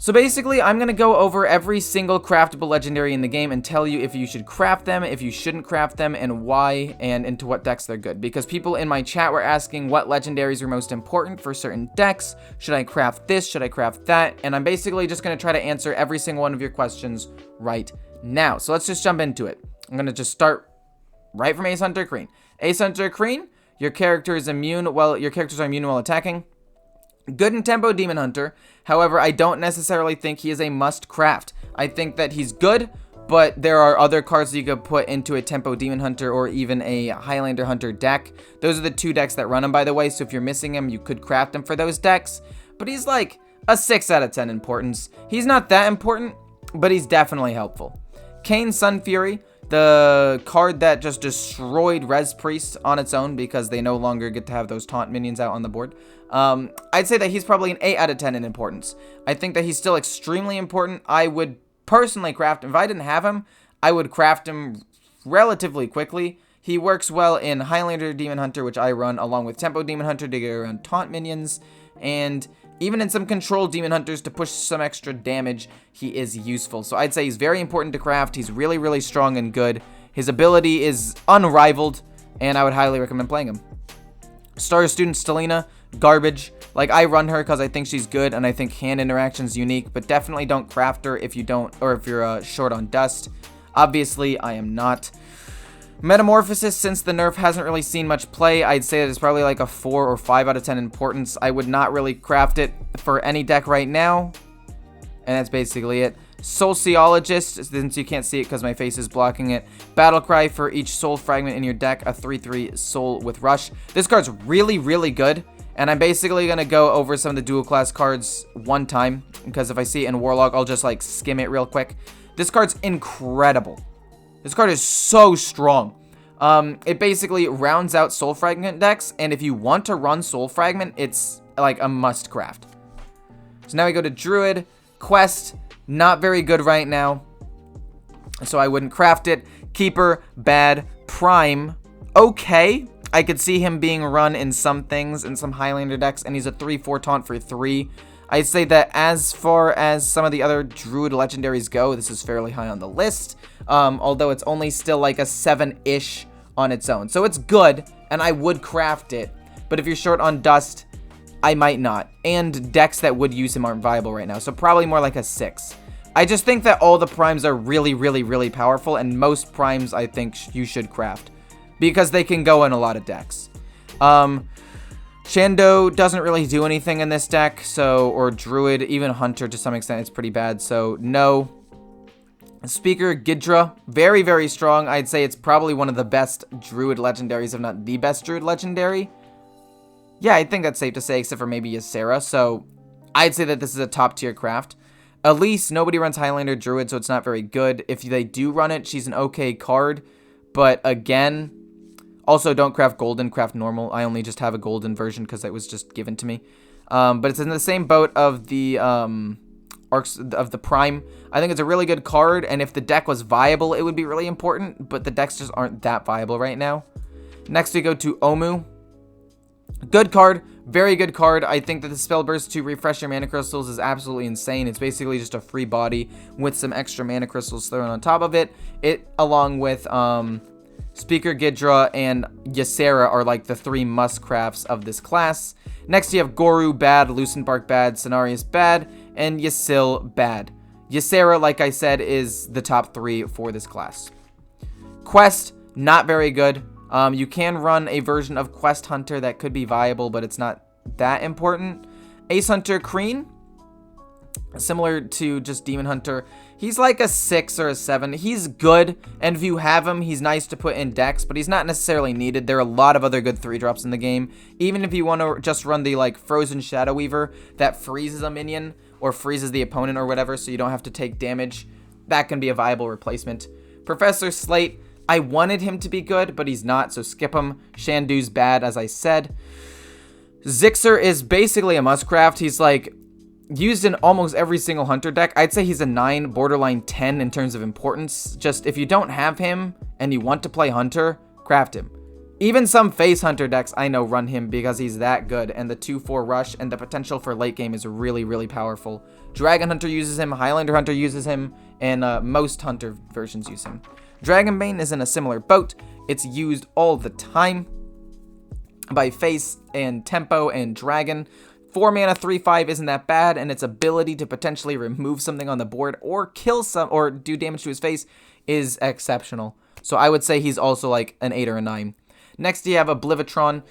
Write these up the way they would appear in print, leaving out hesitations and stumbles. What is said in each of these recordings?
So basically, I'm going to go over every single craftable legendary in the game and tell you if you should craft them, if you shouldn't craft them, and why, and into what decks they're good. Because people in my chat were asking what legendaries are most important for certain decks. Should I craft this? Should I craft that? And I'm basically just going to try to answer every single one of your questions right now. So let's just jump into it. I'm going to just start right from Ace Hunter Kreen. Ace Hunter Kreen, your character is immune, your characters are immune while attacking. Good in tempo Demon Hunter. However, I don't necessarily think he is a must craft. I think that he's good, but there are other cards that you could put into a tempo Demon Hunter or even a Highlander Hunter deck. Those are the two decks that run him, by the way, so if you're missing him, you could craft him for those decks. But he's like a 6 out of 10 importance. He's not that important, but he's definitely helpful. Kayn Sun Fury, the card that just destroyed Res Priest on its own because they no longer get to have those taunt minions out on the board. I'd say that he's probably an 8 out of 10 in importance. I think that he's still extremely important. I would personally craft him. If I didn't have him, I would craft him relatively quickly. He works well in Highlander Demon Hunter, which I run, along with Tempo Demon Hunter to get around taunt minions, and even in some control Demon Hunters to push some extra damage, he is useful. So I'd say he's very important to craft. He's really, really strong and good. His ability is unrivaled, and I would highly recommend playing him. Star Student Stelina, garbage. Like, I run her because I think she's good, and I think hand interaction's unique, but definitely don't craft her if you don't, or if you're short on dust. Obviously, I am not. Metamorphosis, since the nerf hasn't really seen much play, I'd say that it's probably like a 4 or 5 out of 10 importance. I would not really craft it for any deck right now, and that's basically it. Sociologist, since you can't see it because my face is blocking it. Battlecry, for each soul fragment in your deck, a 3/3 soul with rush. This card's really, really good, and I'm basically going to go over some of the dual class cards one time, because if I see it in Warlock, I'll just like skim it real quick. This card's incredible. This card is so strong. It basically rounds out Soul Fragment decks, and if you want to run Soul Fragment, it's like a must craft. So now we go to Druid. Quest, not very good right now, so I wouldn't craft it. Keeper, bad. Prime, okay. I could see him being run in some things, in some Highlander decks, and he's a 3/4 taunt for 3. I'd say that as far as some of the other Druid legendaries go, this is fairly high on the list, although it's only still like a 7-ish on its own. So it's good, and I would craft it, but if you're short on dust, I might not. And decks that would use him aren't viable right now, so probably more like a 6. I just think that all the primes are really, really, really powerful, and most primes I think you should craft, because they can go in a lot of decks. Shando doesn't really do anything in this deck, so, or Druid, even Hunter to some extent, it's pretty bad, so no. Speaker, Gidra, very, very strong. I'd say it's probably one of the best Druid legendaries, if not the best Druid legendary. Yeah, I think that's safe to say, except for maybe Ysera, so I'd say that this is a top tier craft. Elise, nobody runs Highlander Druid, so it's not very good. If they do run it, she's an okay card, but again, also don't craft golden, craft normal. I only just have a golden version because it was just given to me. But it's in the same boat of the arcs of the Prime. I think it's a really good card, and if the deck was viable, it would be really important, but the decks just aren't that viable right now. Next we go to Omu. Good card, very good card. I think that the spell burst to refresh your mana crystals is absolutely insane. It's basically just a free body with some extra mana crystals thrown on top of it. It, along with Speaker, Gidra, and Ysera are like the 3 must crafts of this class. Next you have Goru, bad. Lucent Bark, bad. Cenarius, bad. And Ysil, bad. Ysera, like I said, is the top 3 for this class. Quest, not very good. You can run a version of Quest Hunter that could be viable, but it's not that important. Ace Hunter Kreen, similar to just Demon Hunter. He's like a 6 or a 7. He's good, and if you have him, he's nice to put in decks, but he's not necessarily needed. There are a lot of other good 3-drops in the game. Even if you want to just run the like Frozen Shadow Weaver that freezes a minion or freezes the opponent or whatever, so you don't have to take damage, that can be a viable replacement. Professor Slate, I wanted him to be good, but he's not, so skip him. Shandu's bad, as I said. Zixer is basically a must-craft. He's like used in almost every single Hunter deck. I'd say he's a 9, borderline 10 in terms of importance. Just if you don't have him and you want to play Hunter, craft him. Even some Face Hunter decks I know run him because he's that good, and the 2-4 rush and the potential for late game is really, really powerful. Dragon Hunter uses him, Highlander Hunter uses him, and most Hunter versions use him. Dragonbane is in a similar boat. It's used all the time by Face and Tempo and Dragon. 4 mana 3/5 isn't that bad, and its ability to potentially remove something on the board or kill some or do damage to his face is exceptional. So I would say he's also like an 8 or a 9. Next you have Oblivitron.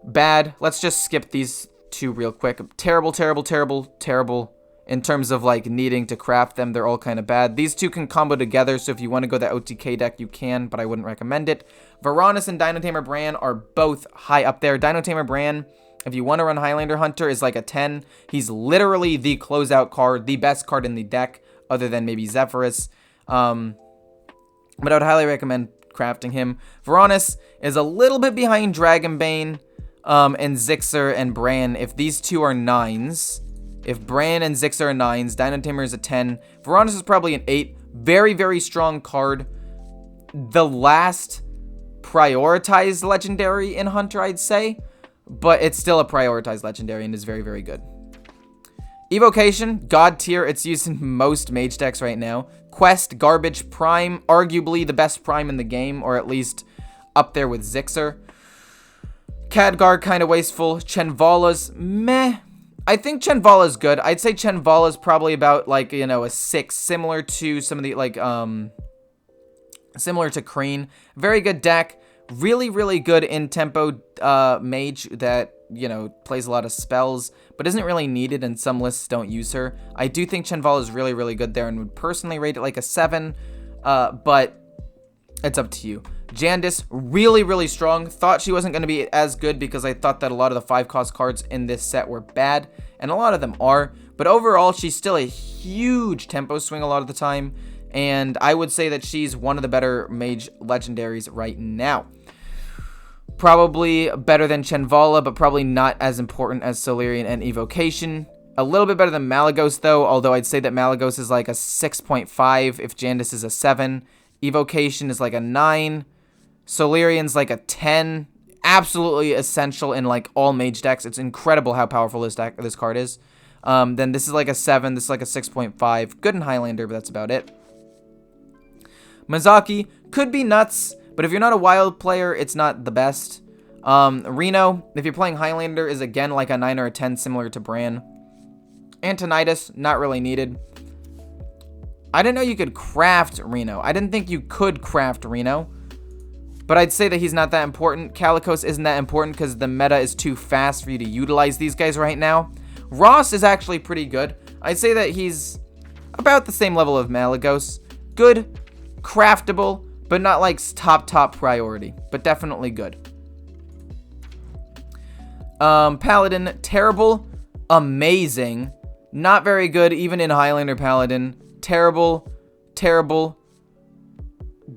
Bad. Let's just skip these two real quick. Terrible, terrible, terrible, terrible. In terms of like needing to craft them, they're all kind of bad. These two can combo together, so if you want to go the OTK deck, you can, but I wouldn't recommend it. Varanus and Dinotamer Bran are both high up there. Dinotamer Bran, if you want to run Highlander Hunter, is like a 10. He's literally the closeout card, the best card in the deck, other than maybe Zephyrus. But I would highly recommend crafting him. Varanus is a little bit behind Dragonbane and Zixer and Bran. If these two are 9s, if Bran and Zixer are 9s, Dinotamer is a 10. Varanus is probably an 8. Very, very strong card. The last prioritized legendary in Hunter, I'd say. But it's still a prioritized legendary and is very, very good. Evocation, God tier. It's used in most mage decks right now. Quest, garbage. Prime, arguably the best prime in the game, or at least up there with Zixer. Khadgar, kind of wasteful. Chenvala's meh. I think Chenvala's good. I'd say Chenvala's probably about like, you know, a 6, similar to some of the like similar to Kreen. Very good deck. Really, really good in tempo mage that, you know, plays a lot of spells, but isn't really needed, and some lists don't use her. I do think Chenvala is really, really good there and would personally rate it like a 7, but it's up to you. Jandis, really, really strong. Thought she wasn't going to be as good because I thought that a lot of the 5-cost cards in this set were bad, and a lot of them are, but overall, she's still a huge tempo swing a lot of the time, and I would say that she's one of the better mage legendaries right now. Probably better than Chenvala, but probably not as important as Solarian and Evocation. A little bit better than Malagos, though, although I'd say that Malagos is like a 6.5 if Jandis is a 7. Evocation is like a 9. Solarian's like a 10. Absolutely essential in like all mage decks. It's incredible how powerful this card is. Then this is like a 7. This is like a 6.5. Good in Highlander, but that's about it. Mizaki could be nuts, but if you're not a wild player, it's not the best. Reno, if you're playing Highlander, is again like a 9 or a 10, similar to Bran. Antonidas, not really needed. I didn't know you could craft Reno. I didn't think you could craft Reno, but I'd say that he's not that important. Calicos isn't that important because the meta is too fast for you to utilize these guys right now. Ross is actually pretty good. I'd say that he's about the same level of Malagos. Good, craftable, but not like top priority, but definitely good. Paladin, terrible, amazing, not very good even in Highlander Paladin. Terrible, terrible,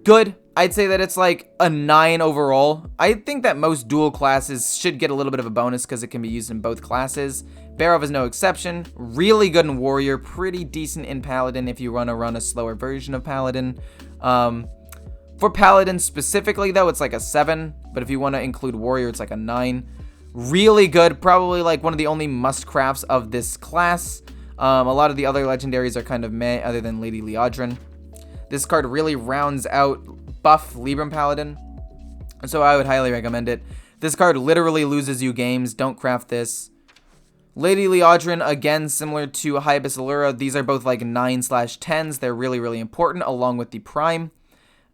good. I'd say that it's like a 9 overall. I think that most dual classes should get a little bit of a bonus because it can be used in both classes. Barov is no exception. Really good in Warrior, pretty decent in Paladin if you run a slower version of Paladin. For Paladin specifically, though, it's like a 7, but if you want to include Warrior, it's like a 9. Really good, probably like one of the only must-crafts of this class. A lot of the other legendaries are kind of meh, other than Lady Leodrin. This card really rounds out buff Libram Paladin, so I would highly recommend it. This card literally loses you games. Don't craft this. Lady Leodrin, again, similar to Hyabus Allura. These are both like 9/10s. They're really, really important, along with the Prime.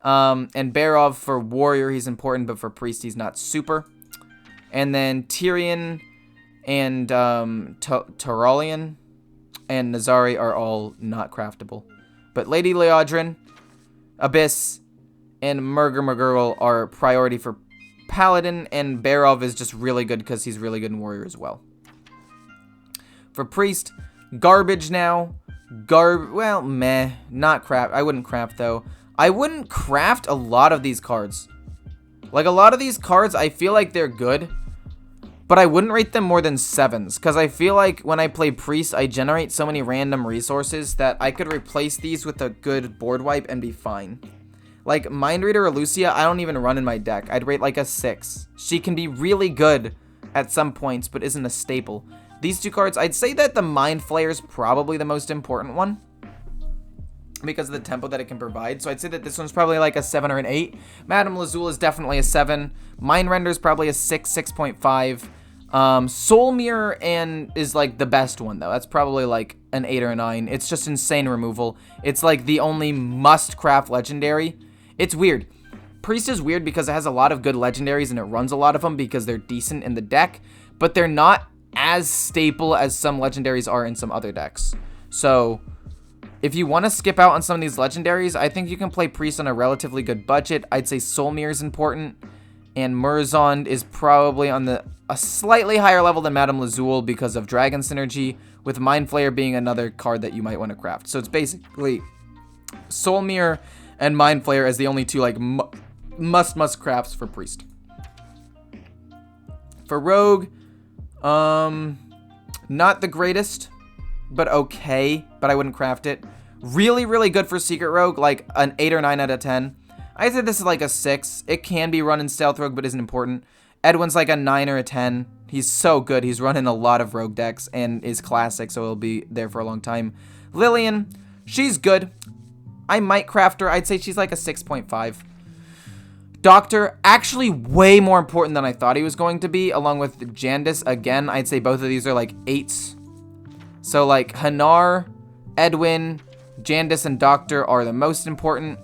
And Barov for Warrior, he's important, but for Priest, he's not super. And then Tyrion and Taurolian and Nazari are all not craftable. But Lady Leodrin, Abyss, and Murgur are priority for Paladin, and Barov is just really good because he's really good in Warrior as well. For Priest, garbage now. Well, meh. Not craft. I wouldn't craft, though. I wouldn't craft a lot of these cards. Like, a lot of these cards, I feel like they're good, but I wouldn't rate them more than 7s, because I feel like when I play Priest, I generate so many random resources that I could replace these with a good board wipe and be fine. Like, Mind Reader or Lucia, I don't even run in my deck. I'd rate like a 6. She can be really good at some points, but isn't a staple. These two cards, I'd say that the Mind Flayer is probably the most important one because of the tempo that it can provide. So I'd say that this one's probably like a 7 or an 8. Madame Lazul is definitely a 7. Mind Render is probably a 6, 6.5. Soul Mirror is like the best one though. That's probably like an 8 or a 9. It's just insane removal. It's like the only must craft legendary. It's weird. Priest is weird because it has a lot of good legendaries and it runs a lot of them because they're decent in the deck, but they're not as staple as some legendaries are in some other decks. So if you want to skip out on some of these legendaries, I think you can play Priest on a relatively good budget. I'd say Soul Mirror is important, and Murazond is probably on a slightly higher level than Madame Lazul because of Dragon Synergy, with Mind Flayer being another card that you might want to craft. So it's basically Soul Mirror and Mind Flayer as the only two like must crafts for Priest. For Rogue, not the greatest, but okay, but I wouldn't craft it. Really, really good for Secret Rogue, like an 8 or 9 out of 10. I'd say this is like a 6. It can be run in Stealth Rogue, but isn't important. Edwin's like a 9 or a 10. He's so good. He's running a lot of Rogue decks and is classic, so he'll be there for a long time. Lillian, she's good. I might craft her. I'd say she's like a 6.5. Doctor, actually way more important than I thought he was going to be, along with Jandis. Again, I'd say both of these are like 8s. So like Hanar, Edwin, Jandis, and Doctor are the most important.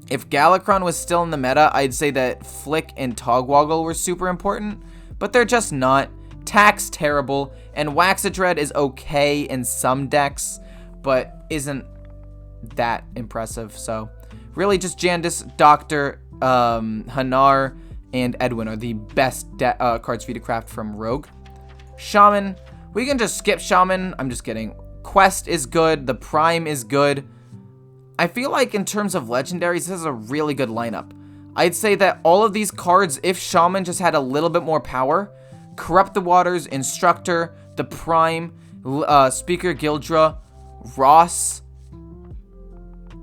If Galakron was still in the meta, I'd say that Flick and Togwoggle were super important, but they're just not. Tax, terrible, and Waxadread is okay in some decks, but isn't that impressive. So really just Jandis, Doctor, Hanar, and Edwin are the best cards for you to craft from Rogue. Shaman, we can just skip Shaman. I'm just kidding. Quest is good. The Prime is good. I feel like in terms of legendaries, this is a really good lineup. I'd say that all of these cards, if Shaman just had a little bit more power, Corrupt the Waters, Instructor, the Prime, Speaker Gildra, Ross,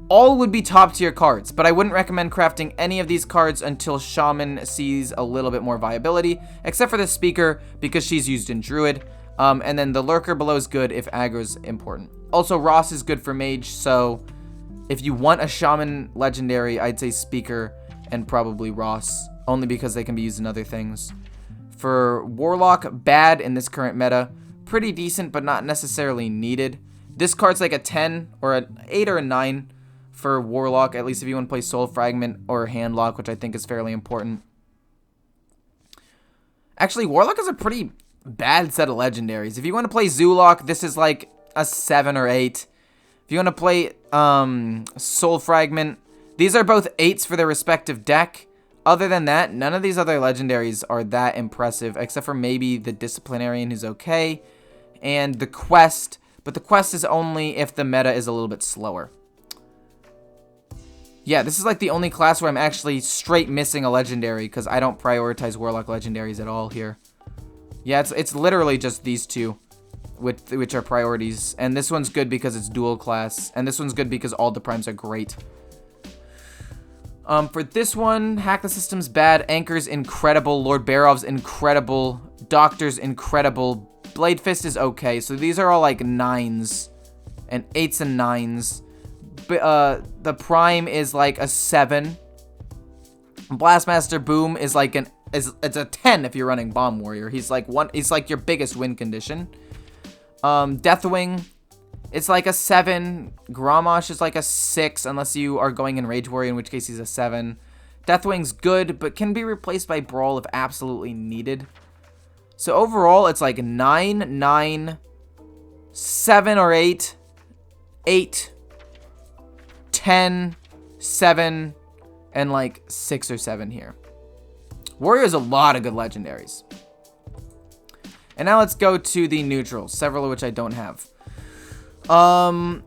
all would be top tier cards, but I wouldn't recommend crafting any of these cards until Shaman sees a little bit more viability, except for the Speaker because she's used in Druid. And then the Lurker below is good if aggro's important. Also, Ross is good for Mage, so if you want a Shaman legendary, I'd say Speaker and probably Ross, only because they can be used in other things. For Warlock, bad in this current meta. Pretty decent, but not necessarily needed. This card's like a 10 or an 8 or a 9 for Warlock, at least if you want to play Soul Fragment or Handlock, which I think is fairly important. Actually, Warlock is a pretty bad set of legendaries. If you want to play Zoolock, this is like a 7 or 8. If you want to play Soul Fragment, these are both 8s for their respective deck. Other than that, none of these other legendaries are that impressive, except for maybe the Disciplinarian, who's okay, and the Quest, but the Quest is only if the meta is a little bit slower. Yeah, this is like the only class where I'm actually straight missing a legendary, because I don't prioritize Warlock legendaries at all here. Yeah, it's literally just these two, which are priorities, and this one's good because it's dual class, and this one's good because all the primes are great. For this one, Hack the System's bad, Anchor's incredible, Lord Barov's incredible, Doctor's incredible, Blade Fist is okay, so these are all like 9s, and 8s and 9s. The Prime is like a 7. Blastmaster Boom is like it's a 10 if you're running Bomb Warrior. He's like your biggest win condition. Deathwing, it's like a 7. Grommash is like a 6 unless you are going in Rage Warrior, in which case he's a 7. Deathwing's good, but can be replaced by Brawl if absolutely needed. So overall, it's like 9, 9, 7 or 8, 8, 10, 7, and like 6 or 7 here. Warrior has a lot of good legendaries. And now let's go to the neutrals, several of which I don't have. Like,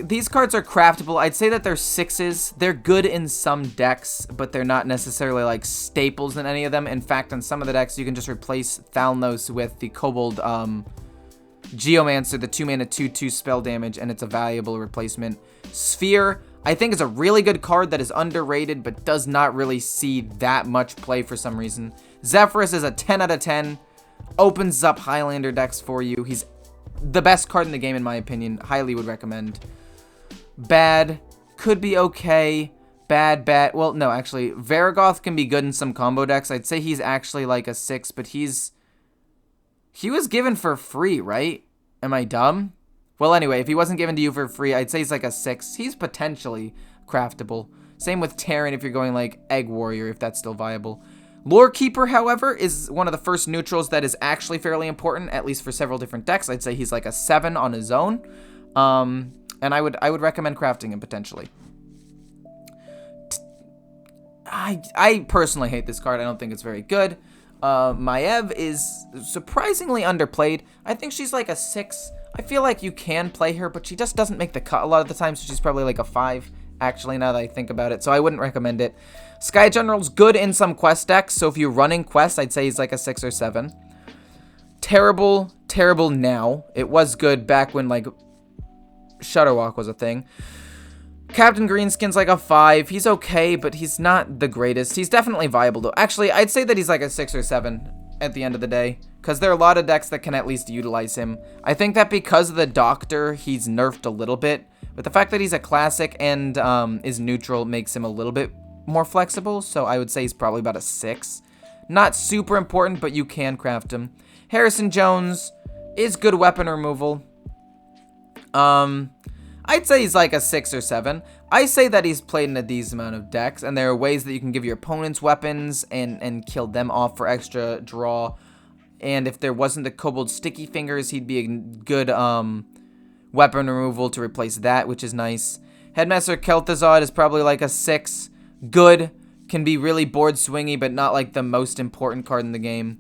these cards are craftable. I'd say that they're 6s. They're good in some decks, but they're not necessarily like staples in any of them. In fact, on some of the decks, you can just replace Thalnos with the Kobold Geomancer, the 2-mana 2/2 spell damage, and it's a valuable replacement. Sphere, I think is a really good card that is underrated, but does not really see that much play for some reason. Zephyrus is a 10 out of 10. Opens up Highlander decks for you. He's the best card in the game, in my opinion. Highly would recommend. Bad. Could be okay. Bad. Well, no, actually, Varagoth can be good in some combo decks. I'd say he's actually like a 6, but he was given for free, right? Am I dumb? Well, anyway, if he wasn't given to you for free, I'd say he's like a 6. He's potentially craftable. Same with Terran if you're going like Egg Warrior, if that's still viable. Lore Keeper, however, is one of the first neutrals that is actually fairly important, at least for several different decks. I'd say he's like a 7 on his own. And I would recommend crafting him potentially. I personally hate this card. I don't think it's very good. Maiev is surprisingly underplayed. I think she's like a 6. I feel like you can play her, but she just doesn't make the cut a lot of the time, so she's probably like a 5, actually, now that I think about it, so I wouldn't recommend it. Sky General's good in some quest decks, so if you're running quests, I'd say he's like a 6 or 7. Terrible now. It was good back when, like, Shutterwalk was a thing. Captain Greenskin's like a 5. He's okay, but he's not the greatest. He's definitely viable, though. Actually, I'd say that he's like a 6 or 7 at the end of the day, because there are a lot of decks that can at least utilize him. I think that because of the Doctor, he's nerfed a little bit, but the fact that he's a classic and is neutral makes him a little bit more flexible, so I would say he's probably about a 6. Not super important, but you can craft him. Harrison Jones is good weapon removal. I'd say he's like a 6 or 7. I say that he's played in a decent amount of decks, and there are ways that you can give your opponents weapons and kill them off for extra draw. And if there wasn't the Kobold Sticky Fingers, he'd be a good weapon removal to replace that, which is nice. Headmaster Kel'Thuzad is probably like a 6. Good. Can be really board swingy, but not like the most important card in the game.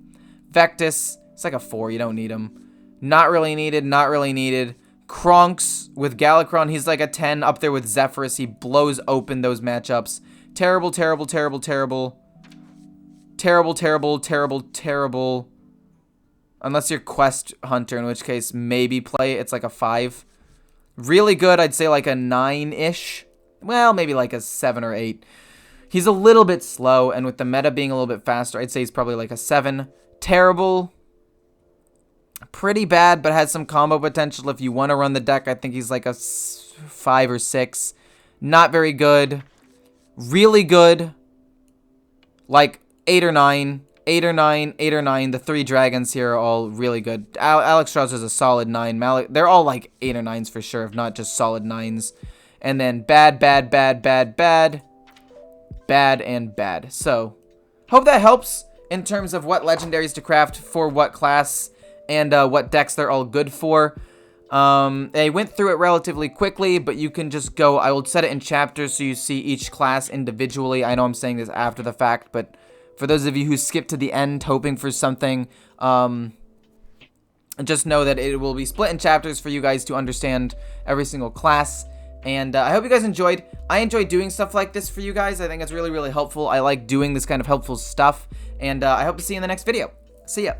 Vectis, it's like a 4. You don't need him. Not really needed, not really needed. Kronks with Galakron, he's like a 10, up there with Zephyrus. He blows open those matchups. Terrible. Unless you're Quest Hunter, in which case maybe play it. It's like a 5. Really good, I'd say like a 9-ish. Well, maybe like a 7 or 8. He's a little bit slow, and with the meta being a little bit faster, I'd say he's probably like a 7. Terrible. Pretty bad, but has some combo potential if you want to run the deck. I think he's like a 5 or 6. Not very good. Really good. Like 8 or 9. 8 or 9. The 3 dragons here are all really good. Alex Strauss is a solid 9. They're all like 8 or 9s for sure, if not just solid 9s. And then bad. So, hope that helps in terms of what legendaries to craft for what class and what decks they're all good for. I went through it relatively quickly, but you can just go, I will set it in chapters so you see each class individually. I know I'm saying this after the fact, but for those of you who skipped to the end hoping for something, just know that it will be split in chapters for you guys to understand every single class. And I hope you guys enjoyed. I enjoy doing stuff like this for you guys. I think it's really, really helpful. I like doing this kind of helpful stuff. And I hope to see you in the next video. See ya.